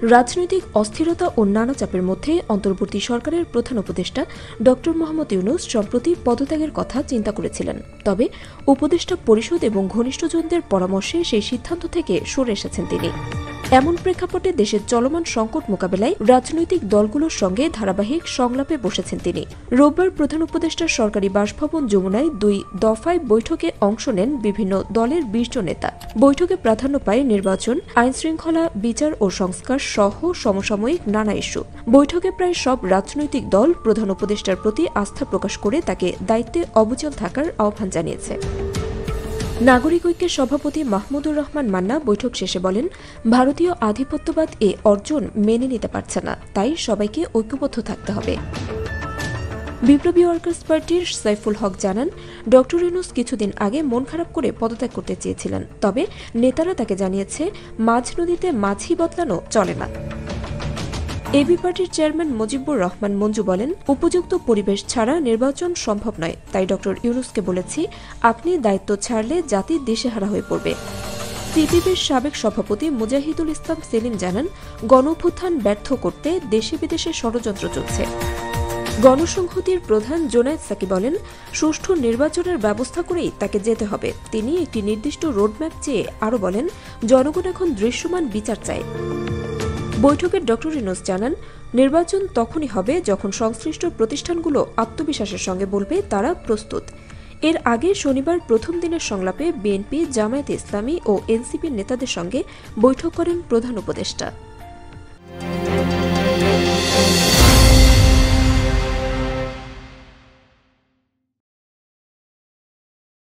রাজনৈতিক অস্থিরতা ও নানা চাপের মধ্যে অন্তর্বর্তী সরকারের প্রধান উপদেষ্টা ড মোহাম্মদ ইউনূস সম্প্রতি পদত্যাগের কথা চিন্তা করেছিলেন। তবে উপদেষ্টা পরিষদ এবং ঘনিষ্ঠজনদের পরামর্শে সেই সিদ্ধান্ত থেকে সরে এসেছেন তিনি। এমন প্রেক্ষাপটে দেশের চলমান সংকট মোকাবেলায় রাজনৈতিক দলগুলোর সঙ্গে ধারাবাহিক সংলাপে বসেছেন তিনি। রোববার প্রধান উপদেষ্টার সরকারি বাসভবন যমুনায় 2 দফায় বৈঠকে অংশ নেন বিভিন্ন দলের 20 জন নেতা। বৈঠকে প্রাধান্য পায় নির্বাচন, আইনশৃঙ্খলা, বিচার ও সংস্কার সহ সমসাময়িক নানা ইস্যু। বৈঠকে প্রায় সব রাজনৈতিক দল প্রধান উপদেষ্টার প্রতি আস্থা প্রকাশ করে তাকে দায়িত্বে অবিচল থাকার আহ্বান জানিয়েছে। নাগরিক ঐক্যের সভাপতি মাহমুদুর রহমান মান্না বৈঠক শেষে বলেন, ভারতীয় আধিপত্যবাদ এ অর্জন মেনে নিতে পারছে না, তাই সবাইকে ঐক্যবদ্ধ থাকতে হবে। বিপ্লবী ওয়ার্কার্স পার্টির সাইফুল হক জানান, ড ইউনূস কিছুদিন আগে মন খারাপ করে পদত্যাগ করতে চেয়েছিলেন, তবে নেতারা তাকে জানিয়েছে মাঝ নদীতে মাঝি বদলানো চলে না। এবি পার্টির চেয়ারম্যান মুজিবুর রহমান মঞ্জু বলেন, উপযুক্ত পরিবেশ ছাড়া নির্বাচন সম্ভব নয়, তাই ড ইউনূসকে বলেছি, আপনি দায়িত্ব ছাড়লে জাতি দিশেহারা হয়ে পড়বে। সিপিবির সাবেক সভাপতি মুজাহিদুল ইসলাম সেলিম জানান, গণঅভ্যুত্থান ব্যর্থ করতে দেশে বিদেশে ষড়যন্ত্র চলছে। গণসংহতির প্রধান জোনায়েদ সাকি বলেন, সুষ্ঠু নির্বাচনের ব্যবস্থা করেই তাকে যেতে হবে। তিনি একটি নির্দিষ্ট রোডম্যাপ চেয়ে আরও বলেন, জনগণ এখন দৃশ্যমান বিচার চায়। বৈঠকে ড ইউনূস জানান, নির্বাচন তখনই হবে যখন সংশ্লিষ্ট প্রতিষ্ঠানগুলো আত্মবিশ্বাসের সঙ্গে বলবে তারা প্রস্তুত। এর আগে শনিবার প্রথম দিনের সংলাপে বিএনপি, জামায়াতে ইসলামী ও এনসিপির নেতাদের সঙ্গে বৈঠক করেন প্রধান উপদেষ্টা।